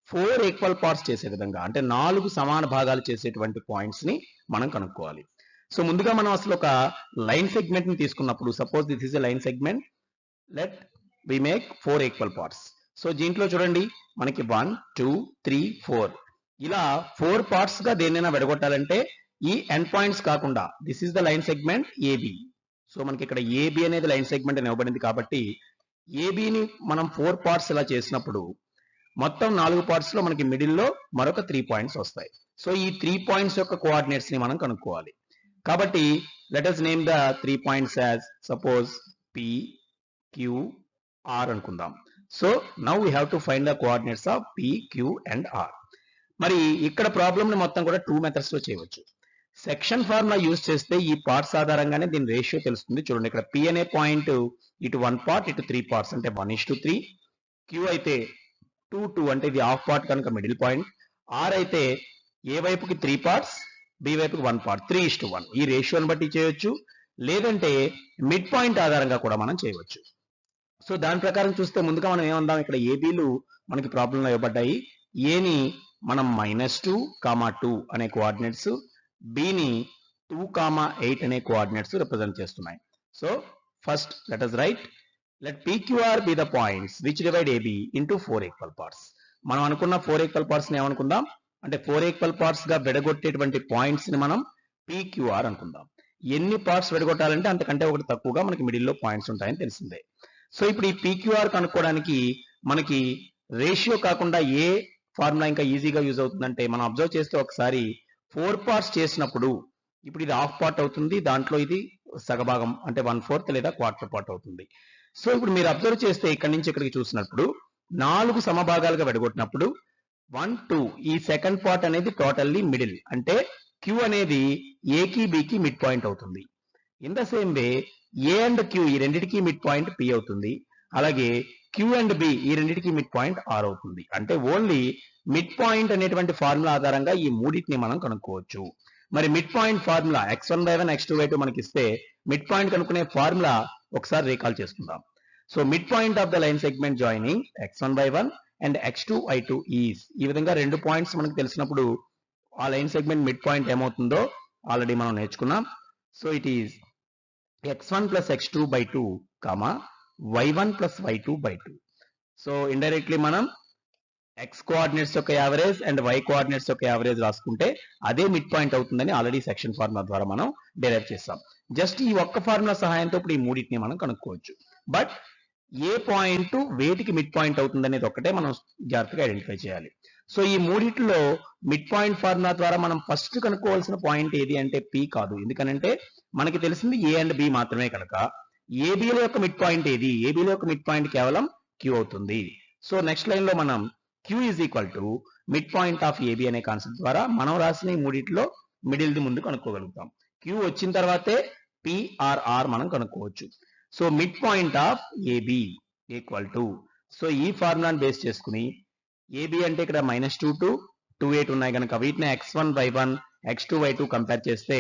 4 ఈక్వల్ పార్ట్స్ చేసే విధంగా అంటే 4 సమాన భాగాలు చేసేటువంటి పాయింట్స్ ని మనం కనుక్కోవాలి. సో ముందుగా మనం అసలు ఒక లైన్ సెగ్మెంట్ ని తీసుకున్నప్పుడు, suppose this is a line segment, let we make 4 equal parts. So దీంట్లో చూడండి మనకి 1 2 3 4 ఇలా 4 పార్ట్స్ గా దేన్నైనా విడగొట్టాలంటే ఈ ఎండ్ పాయింట్స్ కాకుండా this is the line segment AB. So మనకి ఇక్కడ ఏబి అనేది లైన్ సెగ్మెంట్ అని ఇవ్వబడింది కాబట్టి ఏబిని మనం 4 పార్ట్స్ ఇలా చేసినప్పుడు మొత్తం 4 పార్ట్స్ లో మనకి మిడిల్ లో మరొక 3 పాయింట్స్ వస్తాయి. సో ఈ 3 పాయింట్స్ యొక్క కోఆర్డినేట్స్ ని మనం కనుక్కోవాలి. కాబట్టి let us name the 3 points as suppose P Q R అనుకుందాం. So now we have to find the coordinates of P Q and R. మరి ఇక్కడ ప్రాబ్లమ్ ని మొత్తం కూడా 2 మెథడ్స్ లో చేయవచ్చు. సెక్షన్ ఫార్ములా యూజ్ చేస్తే ఈ పార్ట్స్ ఆధారంగానే దీని రేషియో తెలుస్తుంది. చూడండి ఇక్కడ పి అనే పాయింట్ ఇటు 1 పార్ట్ ఇటు 3 పార్ట్స్ అంటే 1:3, క్యూ అయితే 2:2 అంటే ఇది హాఫ్ పార్ట్ కనుక మిడిల్ పాయింట్, ఆర్ అయితే ఏ వైపుకి 3 పార్ట్స్ బి వైపుకి 1 పార్ట్ 3:1. ఈ రేషియోని బట్టి చేయొచ్చు, లేదంటే మిడ్ పాయింట్ ఆధారంగా కూడా మనం చేయవచ్చు. సో దాని ప్రకారం చూస్తే ముందుగా మనం ఏమందాం, ఇక్కడ ఏబీలు మనకి ప్రాబ్లంలో ఇవ్వబడ్డాయి. ఏని మనం -2, 2 అనే కోఆర్డినేట్స్, బిని 2, 8 అనే కోఆర్డినేట్స్ రిప్రజెంట్ చేస్తున్నాయి. So first let us right let PQR be the points which divide AB into 4 equal parts. మనం అనుకున్న 4 ఈక్వల్ పార్ట్స్ ని ఏమనుకుందాం అంటే 4 ఈక్వల్ పార్ట్స్ గా విడగొట్టేటువంటి పాయింట్స్ ని మనం PQR అనుకుందాం. ఎన్ని పార్ట్స్ విడగొట్టాలంటే అంతకంటే ఒకటి తక్కువగా మనకి మిడిల్ లో పాయింట్స్ ఉంటాయని తెలిసిందే. సో ఇప్పుడు ఈ PQR కనుక్కోవడానికి మనకి రేషియో కాకుండా ఏ ఫార్ములా ఇంకా ఈజీగా యూజ్ అవుతుందంటే, మనం అబ్జర్వ్ చేస్తే ఒకసారి 4 పార్ట్స్ చేసినప్పుడు ఇప్పుడు ఇది హాఫ్ పార్ట్ అవుతుంది, దాంట్లో ఇది సగభాగం అంటే 1/4 లేదా క్వార్టర్ పార్ట్ అవుతుంది. సో ఇప్పుడు మీరు అబ్జర్వ్ చేస్తే ఇక్కడి నుంచి ఇక్కడికి చూసినప్పుడు 4 సమభాగాలుగా విడగొట్టినప్పుడు 1 2 ఈ సెకండ్ పార్ట్ అనేది టోటల్లీ మిడిల్ అంటే క్యూ అనేది ఏకి బికి మిడ్ పాయింట్ అవుతుంది. In the same way A and Q ఈ రెండింటికి మిడ్ పాయింట్ పి అవుతుంది. అలాగే క్యూ అండ్ బి ఈ రెండింటికి మిడ్ పాయింట్ ఆర్ అవుతుంది. అంటే ఓన్లీ మిడ్ పాయింట్ అనేటువంటి ఫార్ములా ఆధారంగా ఈ మూడింటిని మనం కనుక్కోవచ్చు. మరి mid point formula x1/1 x2/2 మనకి ఇస్తే మిడ్ పాయింట్ కనుక్కునే ఫార్ములా ఒకసారి రీకాల్ చేసుకుందాం. So mid point of the line segment joining x1/1 and x2/2 is, ఈ విధంగా 2 పాయింట్స్ మనకు తెలిసినప్పుడు ఆ లైన్ సెగ్మెంట్ మిడ్ పాయింట్ ఏమవుతుందో ఆల్రెడీ మనం నేర్చుకున్నాం. So it is x1 plus x2/2 y1 plus y2/2. So indirectly మనం x కోఆర్డినేట్స్ యొక్క యావరేజ్ అండ్ y కోఆర్డినేట్స్ యొక్క యావరేజ్ రాసుకుంటే అదే మిడ్ పాయింట్ అవుతుందని ఆల్రెడీ సెక్షన్ ఫార్ములా ద్వారా మనం డెరైవ్ చేస్తాం. జస్ట్ ఈ ఒక్క ఫార్ములా సహాయంతో ఇప్పుడు ఈ మూడింటిని మనం కనుక్కోవచ్చు. బట్ ఏ పాయింట్ వేటికి మిడ్ పాయింట్ అవుతుంది అనేది ఒకటే మనం జాగ్రత్తగా ఐడెంటిఫై చేయాలి. సో ఈ మూడిట్లో మిడ్ పాయింట్ ఫార్ములా ద్వారా మనం ఫస్ట్ కనుక్కోవాల్సిన పాయింట్ ఏది అంటే పి కాదు. ఎందుకనంటే మనకి తెలిసింది ఏ అండ్ బి మాత్రమే కనుక ఏబిల యొక్క మిడ్ పాయింట్ ఏది, ఏబిల యొక్క మిడ్ పాయింట్ కేవలం క్యూ అవుతుంది. సో నెక్స్ట్ లైన్ లో మనం Q is equal to mid point of AB అనే కాన్సెప్ట్ ద్వారా మనం రాసిన ఈ మూడిట్లో మిడిల్ ది ముందు కనుక్కోగలుగుతాం. క్యూ వచ్చిన తర్వాతే పిఆర్ఆర్ మనం కనుక్కోవచ్చు. So mid point of AB equal to, so ఈ ఫార్ములాని బేస్ చేసుకుని ఏబి అంటే ఇక్కడ -2 to 28 ఉన్నాయి కనుక వీటిని x1/1 x2/2 కంపేర్ చేస్తే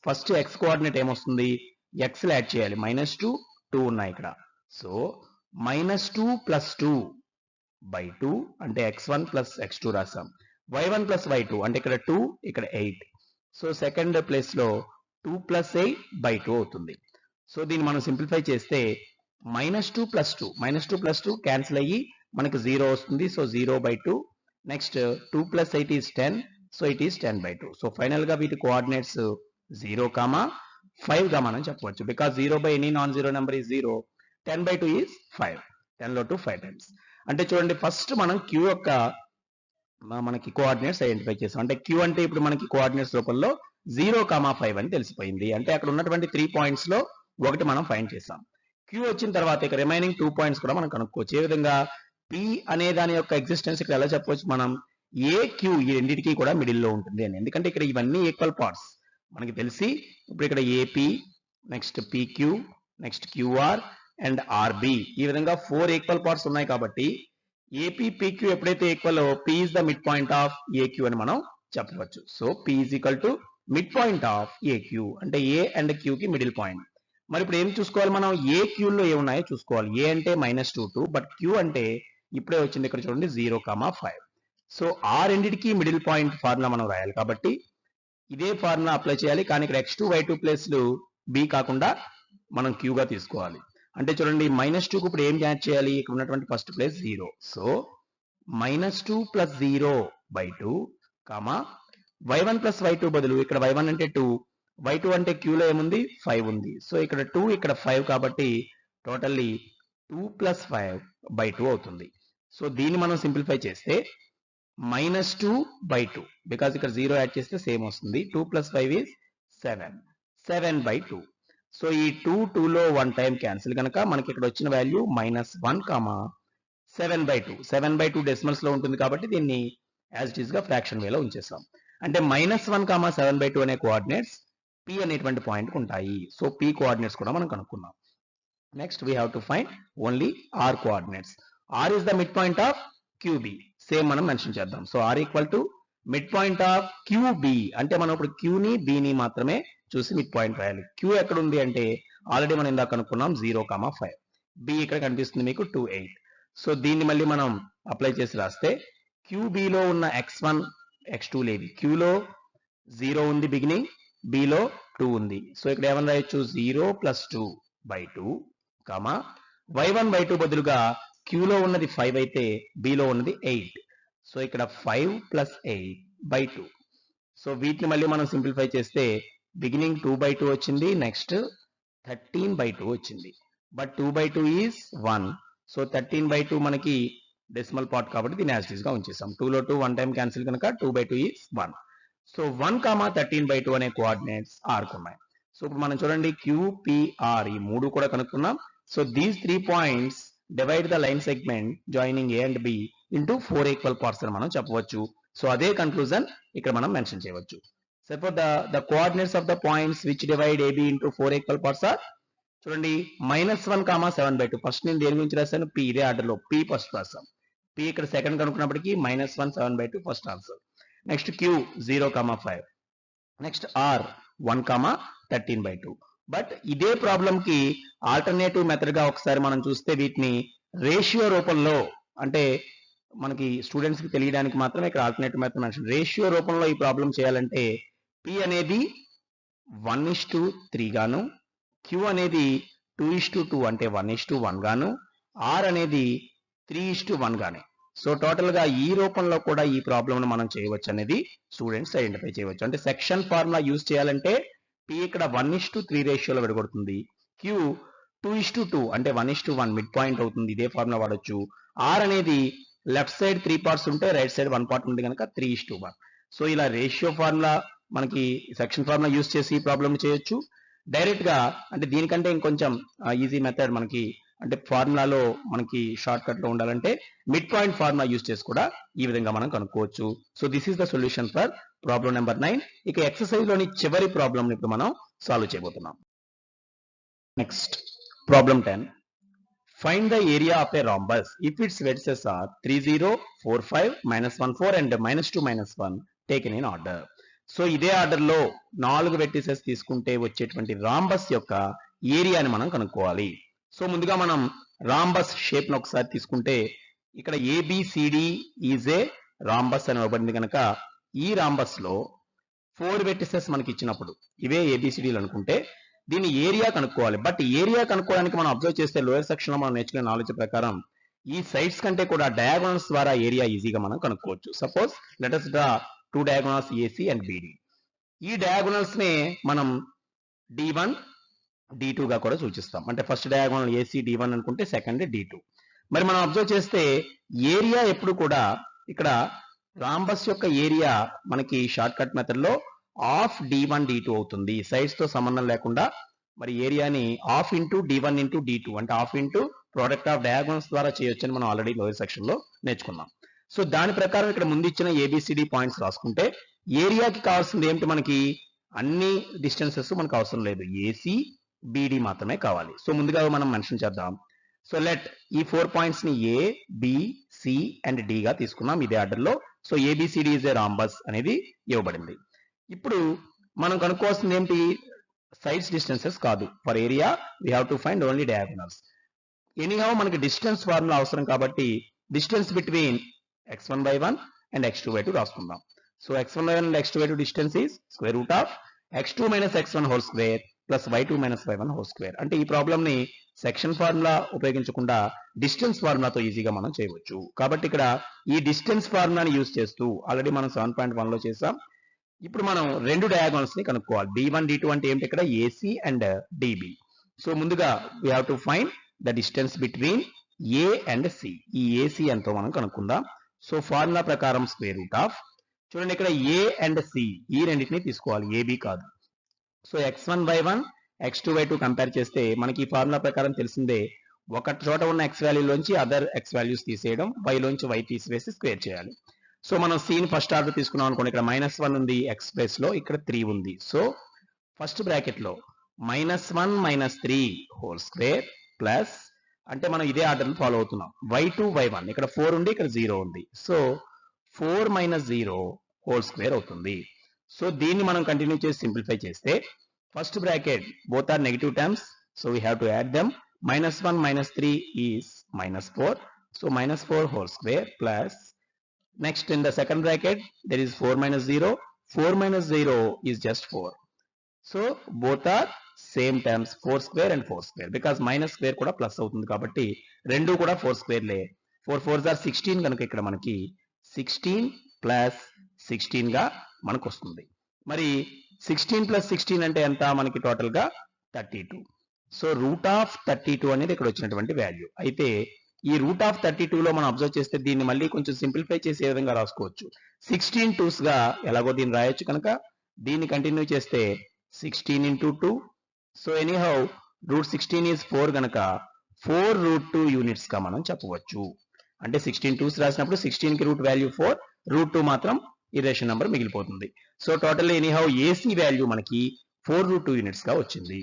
ఫస్ట్ x కోఆర్డినేట్ ఏమొస్తుంది, x యాడ్ చేయాలి. -2 2 ఉన్నాయి ఇక్కడ. సో -2 + 2/2 అంటే x1 plus x2 రాసాం. y1 plus y2 అంటే ఇక్కడ 2 ఇక్కడ 8. సో సెకండ్ ప్లేస్ లో 2 + 8/2 అవుతుంది. సో దీన్ని మనం సింప్లిఫై చేస్తే -2 + 2 క్యాన్సిల్ అయ్యి మనకి 0 వస్తుంది. So 0/2. Next 2 + 8 is 10. So it is 10/2. So final గా వీటి కోఆర్డినేట్స్ 0, 5 గా మనం చెప్పవచ్చు. Because 0/any non zero number is 0. 10/2 is 5. 10లో 2 5 times. అంటే చూడండి, ఫస్ట్ మనం క్యూ యొక్క మనకి కోఆర్డినేట్స్ ఐడెంటిఫై చేసాం. అంటే క్యూ అంటే ఇప్పుడు మనకి కోఆర్డినేట్స్ రూపంలో 0, 5 అని తెలిసిపోయింది. అంటే అక్కడ ఉన్నటువంటి 3 పాయింట్స్ లో ఒకటి మనం ఫైండ్ చేసాం. క్యూ వచ్చిన తర్వాత ఇక రిమైనింగ్ 2 పాయింట్స్ కూడా మనం కనుక్కోవచ్చు. ఏ విధంగా? పి అనే దాని యొక్క ఎగ్జిస్టెన్స్ ఇక్కడ ఎలా చెప్పవచ్చు మనం? ఏ క్యూ ఈ రెండింటికి కూడా మిడిల్ లో ఉంటుంది అని. ఎందుకంటే ఇక్కడ ఇవన్నీ ఈక్వల్ పార్ట్స్ మనకి తెలిసి. ఇప్పుడు ఇక్కడ AP, next PQ, next QR and RB, ఈ విధంగా 4 ఈక్వల్ పార్ట్స్ ఉన్నాయి. కాబట్టి ఏపీ పిక్యూ ఎప్పుడైతే equal, P is the mid point of AQ అని మనం చెప్పవచ్చు. సో P is equal to mid point of AQ, అంటే ఏ అండ్ క్యూ కి మిడిల్ పాయింట్. మరి ఇప్పుడు ఏం చూసుకోవాలి మనం? ఏ క్యూలో ఏమున్నాయో చూసుకోవాలి. ఏ అంటే -2, బట్ క్యూ అంటే ఇప్పుడే వచ్చింది ఇక్కడ చూడండి 0, 5. సో ఆ రెండింటికి మిడిల్ పాయింట్ ఫార్ములా మనం రాయాలి. కాబట్టి ఇదే ఫార్ములా అప్లై చేయాలి. కానీ ఇక్కడ x2, y2 ప్లేస్లు బి కాకుండా మనం క్యూగా తీసుకోవాలి. అంటే చూడండి, -2 కు ఇప్పుడు ఏం యాడ్ చేయాలి? ఇక్కడ ఉన్నటువంటి first place 0. So -2 + 0/2, y1 + y2 బదులు ఇక్కడ y1 అంటే 2, y2 అంటే క్యూలో ఏముంది? 5 ఉంది. సో ఇక్కడ 2, ఇక్కడ 5, కాబట్టి టోటల్లీ 2 + 5/2 అవుతుంది. సో దీన్ని మనం సింప్లిఫై చేస్తే -2/2, బికాస్ ఇక్కడ 0 యాడ్ చేస్తే సేమ్ వస్తుంది. 2 + 5 ఈజ్ 7, 7/2. సో ఈ 2లో 1 టైం క్యాన్సిల్ కనుక మనకి ఇక్కడ వచ్చిన వాల్యూ -1, 7/2. 7/2 డెసిమల్స్ లో ఉంటుంది కాబట్టి దీన్ని యాజ్ ఇట్ ఈస్ గా ఫ్రాక్షన్ వేలో ఉంచేసాం. అంటే -1, 7/2 అనే కోఆర్డినేట్స్ పి అనేటువంటి పాయింట్ ఉంటాయి. సో పి కోఆర్డినేట్స్ కూడా మనం కనుక్కున్నాం. Next we have to find only R coordinates. R is the mid point of QB. Same మనం మెన్షన్ చేద్దాం. So R equal to mid point of QB. అంటే మనం ఇప్పుడు క్యూని బిని మాత్రమే చూసి మిడ్ పాయింట్ రాయాలి. క్యూ ఎక్కడ ఉంది అంటే ఆల్రెడీ మనం ఇందాక కనుక్కున్నాం 0, 5. బి ఇక్కడ కనిపిస్తుంది మీకు 2, 8. సో దీన్ని మళ్ళీ మనం అప్లై చేసి రాస్తే క్యూబిలో ఉన్న x1, x2 లేవి. క్యూలో 0 ఉంది బిగినింగ్, బిలో 2 ఉంది. సో ఇక్కడ ఏమని రాయొచ్చు? 0 + 2/2, y1/2 బదులుగా క్యూలో ఉన్నది 5 అయితే బిలో ఉన్నది 8. సో ఇక్కడ 5 + 8/2. సో వీటిని మళ్ళీ మనం సింప్లిఫై చేస్తే బిగినింగ్ 2/2 వచ్చింది, నెక్స్ట్ 13/2 వచ్చింది. But 2/2 is 1. సో 13/2 మనకి డెసిమల్ పార్ట్ కాబట్టి దీన్ని యాజ్ ఇట్ ఈస్ గా ఉంచేసాం. 2లో 2 1 టైం క్యాన్సిల్ కనుక 2/2 ఈజ్ 1. సో 1, 13/2 అనే కోఆర్డినేట్స్ ఆర్ ఉన్నాయి. సో ఇప్పుడు మనం చూడండి క్యూపీఆర్ ఈ 3 కూడా కనుక్కున్నాం. So these 3 points divide the line segment joining A and B into 4 equal parts అని మనం చెప్పవచ్చు. సో అదే కన్క్లూజన్ ఇక్కడ మనం మెన్షన్ చేయవచ్చు. Suppose the coordinates of the points which divide AB into 4 equal parts are, చూడండి -1, 7/2. ఫస్ట్ నేను దేని గురించి రాశాను? పి. ఇదే ఆర్డర్ లో పి ఫస్ట్ రాసాం. పి ఇక్కడ సెకండ్ కనుక్కున్నప్పటికీ -1, 7/2 first answer. Next Q 0, 5. Next R 1, 13/2. But ఇదే ప్రాబ్లం కి ఆల్టర్నేటివ్ మెథడ్ గా ఒకసారి మనం చూస్తే వీటిని రేషియో రూపంలో, అంటే మనకి స్టూడెంట్స్ కి తెలియడానికి మాత్రమే ఇక్కడ ఆల్టర్నేటివ్ మెథడ్ మెన్షన్. రేషియో రూపంలో ఈ ప్రాబ్లం చేయాలంటే పి అనేది 1:3 గాను, క్యూ అనేది 2:2 అంటే 1:1 గాను, ఆర్ అనేది 3:1 గానే. సో టోటల్ గా ఈ రూపంలో కూడా ఈ ప్రాబ్లం ను మనం చేయవచ్చు అనేది స్టూడెంట్స్ ఐడెంటిఫై చేయవచ్చు. అంటే సెక్షన్ ఫార్ములా యూజ్ చేయాలంటే పి ఇక్కడ 1:3 రేషియోలో విడగొడుతుంది. క్యూ 2:2 అంటే 1:1 మిడ్ పాయింట్ అవుతుంది. ఇదే ఫార్ములా వాడొచ్చు. ఆర్ అనేది లెఫ్ట్ సైడ్ 3 పార్ట్స్ ఉంటే రైట్ సైడ్ 1 పార్ట్ ఉంది కనుక 3:1. సో ఇలా రేషియో ఫార్ములా మనకి సెక్షన్ ఫార్ములా యూజ్ చేసి ఈ ప్రాబ్లం చేయొచ్చు. డైరెక్ట్ గా అంటే దీనికంటే ఇంకొంచెం ఈజీ మెథడ్ మనకి, అంటే ఫార్ములాలో మనకి షార్ట్ కట్ లో ఉండాలంటే మిడ్ పాయింట్ ఫార్ములా యూజ్ చేసి కూడా ఈ విధంగా మనం కనుక్కోవచ్చు. So this is the solution for problem number 9. ఇక ఎక్సర్సైజ్ లోని చివరి ప్రాబ్లం ఇప్పుడు మనం సాల్వ్ చేయబోతున్నాం. Next problem 10. Find the area of A rhombus if its vertices are 3, 0, 4, 5, -1, 4 and -2, -1 taken in order. So ఇదే ఆర్డర్ లో 4 వెర్టిసెస్ తీసుకుంటే వచ్చేటువంటి రాంబస్ యొక్క ఏరియాని మనం కనుక్కోవాలి. సో ముందుగా మనం రాంబస్ షేప్ ను ఒకసారి తీసుకుంటే ఇక్కడ ABCD ఈజ్ ఏ రాంబస్ అని ఇవ్వబడింది కనుక ఈ రాంబస్ లో 4 వెర్టిసెస్ మనకి ఇచ్చినప్పుడు ఇవే ABCDలు అనుకుంటే దీని ఏరియా కనుక్కోవాలి. బట్ ఏరియా కనుక్కోవడానికి మనం అబ్జర్వ్ చేస్తే లోయర్ సెక్షన్ లో మనం నేర్చుకునే నాలెడ్జ్ ప్రకారం ఈ సైడ్స్ కంటే కూడా డయాగోనల్స్ ద్వారా ఏరియా ఈజీగా మనం కనుక్కోవచ్చు. Suppose let us draw 2 diagonals AC and BD. ఈ డయాగోనల్స్ నే మనం D1 D2 గా కూడా సూచిస్తాం. అంటే ఫస్ట్ డయాగోనల్ AC D1 అనుకుంటే సెకండ్ D2. మరి మనం అబ్జర్వ్ చేస్తే ఏరియా ఎప్పుడు కూడా ఇక్కడ రాంబస్ యొక్క ఏరియా మనకి షార్ట్ కట్ మెథడ్ లో ఆఫ్ D1 D2 అవుతుంది. సైడ్స్ తో సంబంధం లేకుండా మరి ఏరియాని of into D1 into D2 అంటే of into product of diagonals ద్వారా చేయొచ్చని మనం ఆల్రెడీ లోయర్ సెక్షన్ లో నేర్చుకున్నాం. సో దాని ప్రకారం ఇక్కడ ముందు ఇచ్చిన ABCD పాయింట్స్ రాసుకుంటే ఏరియాకి కావాల్సింది ఏమిటి, మనకి అన్ని డిస్టెన్సెస్ మనకు అవసరం లేదు, AC BD మాత్రమే కావాలి. సో ముందుగా మనం మెన్షన్ చేద్దాం. సో లెట్ ఈ 4 పాయింట్స్ ని A B C and D గా తీసుకున్నాం ఇదే ఆర్డర్ లో. So ABCD is a rhombus అనేది ఇవ్వబడింది. ఇప్పుడు మనం కనుక్కోవాల్సింది ఏంటి, సైడ్స్ డిస్టెన్సెస్ కాదు. For area we have to find only diagonals. Anyhow మనకి డిస్టెన్స్ ఫార్ములా అవసరం కాబట్టి distance between x1/1 and x2/2 రాసుకుందాం. So x1/1 and x2/2 distance is square root of x2 - x1 whole square plus y2 - y1 whole square. అంటే ఈ problem ని section formula ఉపయోగించకుండా distance ఫార్ములాతో ఈజీగా మనం చేయవచ్చు. కాబట్టి ఇక్కడ ఈ డిస్టెన్స్ ఫార్ములాని యూజ్ చేస్తూ ఆల్రెడీ మనం 7.1 లో చేసాం. ఇప్పుడు మనం రెండు డయాగోనల్స్ ని కనుక్కోవాలి. D1 D2 అంటే ఏంటి, ఇక్కడ AC అండ్ DB. సో ముందుగా we have to find the distance between A and C. ఈ AC ఎంతో మనం కనుక్కుందాం. సో ఫార్ములా ప్రకారం స్క్వేర్ రూట్ ఆఫ్, చూడండి ఇక్కడ A అండ్ C ఈ రెండింటిని తీసుకోవాలి, AB కాదు. సో x1/1 x2/2 కంపేర్ చేస్తే మనకి ఈ ఫార్ములా ప్రకారం తెలిసిందే, ఒక చోట ఉన్న x వాల్యూలోంచి అదర్ x వాల్యూస్ తీసేయడం, y లోంచి y తీసివేసి స్క్వేర్ చేయాలి. సో మనం C ని ఫస్ట్ ఆర్డర్ తీసుకున్నాం అనుకోండి, ఇక్కడ -1 ఉంది x ప్లేస్ లో, ఇక్కడ 3 ఉంది. సో ఫస్ట్ బ్రాకెట్ లో -1 - 3 హోల్ స్క్వేర్ ప్లస్, అంటే మనం ఇదే ఆర్డర్ ఫాలో అవుతున్నాం, y2 y1, ఇక్కడ 4 ఉంది, ఇక్కడ 0 ఉంది. సో 4 - 0 హోల్ స్క్వేర్ అవుతుంది. సో దీన్ని మనం కంటిన్యూ చేసి సింప్లిఫై చేస్తే first bracket both are negative terms, so we have to add them. -1 - 3 is -4, so -4 whole square plus, next in the second bracket there is 4 - 0, 4 - 0 is just 4. So both are same terms, 4 square and 4 square, because minus square కూడా plus అవుతుంది కాబట్టి రెండు కూడా 4 square లే. 4 4s are 16 కనుక ఇక్కడ మనకి 16 plus 16 గా మనకు వస్తుంది. మరి 16 ప్లస్ 16 అంటే ఎంత, మనకి టోటల్ గా 32. సో రూట్ ఆఫ్ 32 అనేది ఇక్కడ వచ్చినటువంటి వాల్యూ. అయితే ఈ రూట్ ఆఫ్ 32 లో మనం అబ్జర్వ్ చేస్తే దీన్ని మళ్ళీ కొంచెం సింప్లిఫై చేసి ఏ విధంగా రాసుకోవచ్చు, 16 2s గా ఎలాగో దీన్ని రాయొచ్చు కనుక దీన్ని కంటిన్యూ చేస్తే 16 × 2. సో ఎనీహౌ రూట్ 16 ఈజ్ 4 కనుక 4 √2 యూనిట్స్ గా మనం చెప్పవచ్చు. అంటే 16 2s రాసినప్పుడు 16 కి రూట్ వాల్యూ 4, √2 మాత్రం ఇరేషన్ నెంబర్ మిగిలిపోతుంది. So total anyhow AC value మనకి 4 √2 యూనిట్స్ గా వచ్చింది.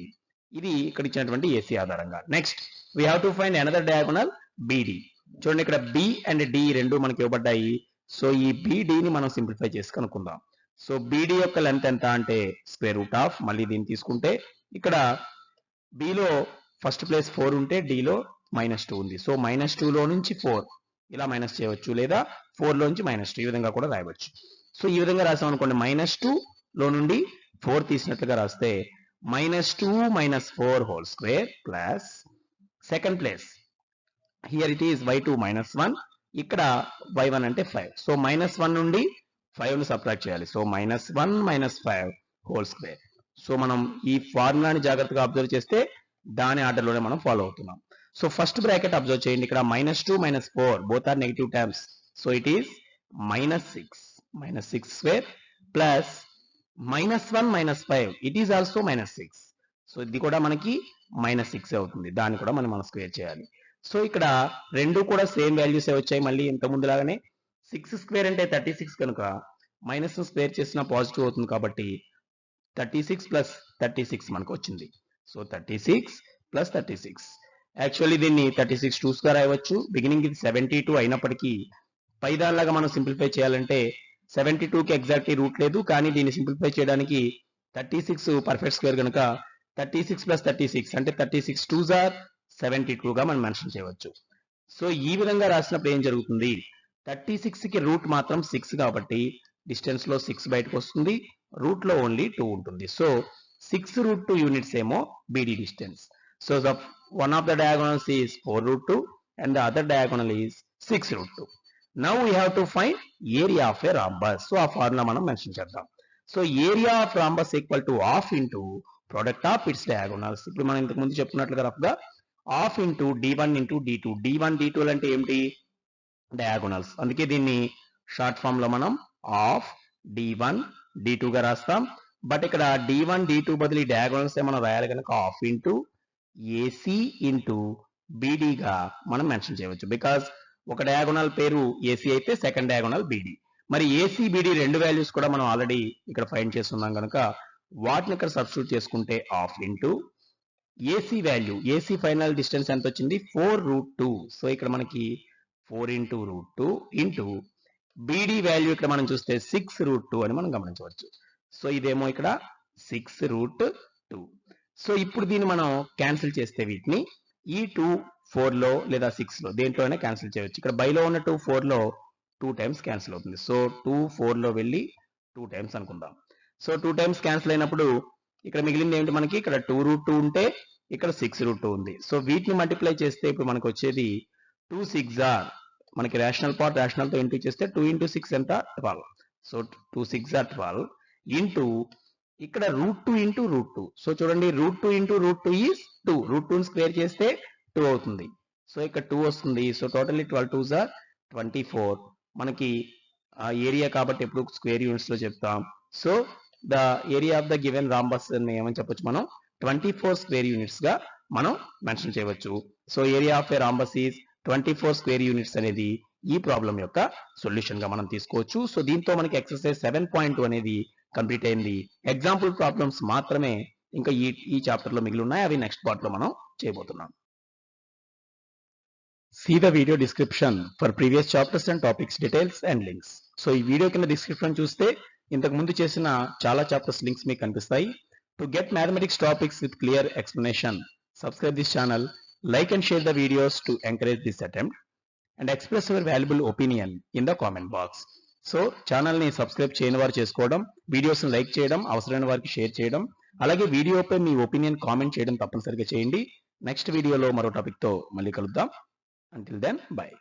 ఇది ఇక్కడ ఇచ్చినటువంటి AC ఆధారంగా. Next we have to find another diagonal BD. చూడండి ఇక్కడ B అండ్ D రెండు మనకి ఇవ్వబడ్డాయి. సో ఈ BD ని మనం సింప్లిఫై చేసి కనుక్కుందాం. సో BD యొక్క లెంత్ ఎంత అంటే స్క్వేర్ రూట్ ఆఫ్, మళ్ళీ దీన్ని తీసుకుంటే ఇక్కడ B లో ఫస్ట్ ప్లేస్ 4 ఉంటే D లో -2 ఉంది. సో -2 లో నుంచి 4 ఇలా మైనస్ చేయవచ్చు, లేదా 4 లోంచి -2 ఈ విధంగా కూడా రాయవచ్చు. సో ఈ విధంగా రాసాం అనుకోండి, -2 లో నుండి 4 తీసినట్లుగా రాస్తే -2 - 4 whole square plus, second place here it is y2 -1, ఇక్కడ y1 అంటే 5. సో -1 నుండి 5 ను సబ్ట్రాక్ట్ చేయాలి. So -1 - 5 whole square. సో మనం ఈ ఫార్ములాని జాగ్రత్తగా అబ్జర్వ్ చేస్తే దాని ఆర్డర్ లోనే మనం ఫాలో అవుతున్నాం. సో ఫస్ట్ బ్రాకెట్ అబ్జర్వ్ చేయండి, ఇక్కడ -2 - 4 both are negative terms. So it is -6 square plus -1 - 5 it is also -6. So ఇది కూడా మనకి -6 అవుతుంది, దాన్ని కూడా మనం స్క్వేర్ చేయాలి. సో ఇక్కడ రెండు కూడా సేమ్ వాల్యూస్ వచ్చాయి, మళ్ళీ ఇంత ముందులాగానే 6 స్క్వేర్ అంటే 36 కనుక మైనస్ స్క్వేర్ చేసిన పాజిటివ్ అవుతుంది కాబట్టి 36 ప్లస్ 36 మనకు వచ్చింది. సో 36 ప్లస్ 36, యాక్చువల్లీ దీన్ని 36 2s గా రాయవచ్చు. బిగినింగ్ ఇది 72 అయినప్పటికీ పైదాల్లాగా మనం సింప్లిఫై చేయాలంటే 72కి ఎగ్జాక్ట్లీ రూట్ లేదు, కానీ దీన్ని సింప్లిఫై చేయడానికి 36 పర్ఫెక్ట్ స్క్వేర్ కనుక 36 ప్లస్ 36 అంటే 36 2s ఆర్ 72 గా మనం మెన్షన్ చేయవచ్చు. సో ఈ విధంగా రాసినప్పుడు ఏం జరుగుతుంది, 36 కి రూట్ మాత్రం 6 కాబట్టి డిస్టెన్స్ లో 6 బయటకు వస్తుంది, రూట్ లో ఓన్లీ 2 ఉంటుంది. సో 6 √2 యూనిట్స్ ఏమో BD distance. So one of the diagonals is 4 √2, and the other diagonal is 6 root 2. Now we have to find area of a rhombus. So ఆ ఫార్ములా మనం మెన్షన్ చేద్దాం. So area of rhombus equal to half into product of it's diagonals. ఇప్పుడు మనం ఇంతకు ముందు చెప్పుకున్నట్లుగా రఫ్గా half into d1 into d2. d1 d2 అంటే ఏమిటి? డయాగోనల్స్. అందుకే దీన్ని షార్ట్ ఫామ్ లో మనం హాఫ్ d1 d2 గా రాస్తాం. బట్ ఇక్కడ d1 d2 బదులు డయాగోనల్స్ మనం రాయాలి కనుక హాఫ్ ఇంటూ ఏసీ ఇంటూ బీడీగా మనం మెన్షన్ చేయవచ్చు. బికాస్ ఒక డయాగోనల్ పేరు ఏసీ అయితే సెకండ్ డయాగోనల్ బీడీ. మరి ఏసీ బీడీ రెండు వాల్యూస్ కూడా మనం ఆల్రెడీ ఇక్కడ ఫైండ్ చేస్తున్నాం కనుక వాటిని ఇక్కడ సబ్స్టిట్యూట్ చేసుకుంటే half into AC value, AC final distance ఎంత వచ్చింది? 4 రూట్ 2. సో ఇక్కడ మనకి 4 into root 2 into BD value ఇక్కడ మనం చూస్తే 6 రూట్ 2 అని మనం గమనించవచ్చు. సో ఇదేమో ఇక్కడ 6 రూట్ 2. సో ఇప్పుడు దీన్ని మనం క్యాన్సిల్ చేస్తే వీటిని ఈ 2 4 లో లేదా 6 లో దేంట్లో అయినా క్యాన్సిల్ చేయవచ్చు. ఇక్కడ బైలో ఉన్న 2 4 లో 2 టైమ్స్ క్యాన్సిల్ అవుతుంది. సో 2 4 లో వెళ్ళి 2 టైమ్స్ అనుకుందాం. సో 2 టైమ్స్ క్యాన్సిల్ అయినప్పుడు ఇక్కడ మిగిలింది ఏంటి? మనకి ఇక్కడ 2 రూట్ 2 ఉంటే ఇక్కడ 6 రూట్ 2 ఉంది. సో వీటిని మల్టిప్లై చేస్తే ఇప్పుడు మనకు వచ్చేది 2 6 ఆర్, మనకి రేషనల్ పార్ట్ రేషనల్ తో ఇంటూ చేస్తే 2 ఇంటూ 6 ఎంత? 12. సో 2 6 ఆర్ 12 ఇంటూ ఇక్కడ రూట్ 2 ఇంటూ రూట్ 2. సో చూడండి రూట్ 2 ఇంటూ రూట్ 2 ఈజ్ 2. రూట్ 2 స్క్వేర్ చేస్తే 2 అవుతుంది. సో ఇక్కడ 2 వస్తుంది. So totally 12 2s are 24. మనకి ఏరియా కాబట్టి ఎప్పుడు స్క్వేర్ యూనిట్స్ లో చెప్తాం. So the area of the given rhombus ఏమని చెప్పొచ్చు మనం? 24 స్క్వేర్ యూనిట్స్ గా మనం మెన్షన్ చేయవచ్చు. So area of A rhombus is 24 square units అనేది ఈ ప్రాబ్లం యొక్క సొల్యూషన్ గా మనం తీసుకోవచ్చు. సో దీంతో మనకి ఎక్సర్సైజ్ 7.2 అనేది కంప్లీట్ అయింది. ఎగ్జాంపుల్ ప్రాబ్లమ్స్ మాత్రమే ఇంకా ఈ చాప్టర్ లో మిగిలి ఉన్నాయి. అవి నెక్స్ట్ పార్ట్ లో మనం చేయబోతున్నాం. See the video description for previous chapters and topics details and links. So ఈ వీడియో కింద డిస్క్రిప్షన్ చూస్తే ఇంతకు ముందు చేసిన చాలా చాప్టర్స్ లింక్స్ మీకు కనిపిస్తాయి. To get mathematics topics with clear explanation, subscribe this channel, like and share the videos to encourage this attempt, and express your valuable opinion in the comment box. So ఛానల్ని subscribe చేయని వారు చేసుకోవడం, వీడియోస్ని like చేయడం, అవసరమైన వారికి share చేయడం, అలాగే వీడియోపై మీ ఒపీనియన్ కామెంట్ చేయడం తప్పనిసరిగా చేయండి. నెక్స్ట్ వీడియోలో మరో టాపిక్తో మళ్ళీ కలుద్దాం. Until then, bye.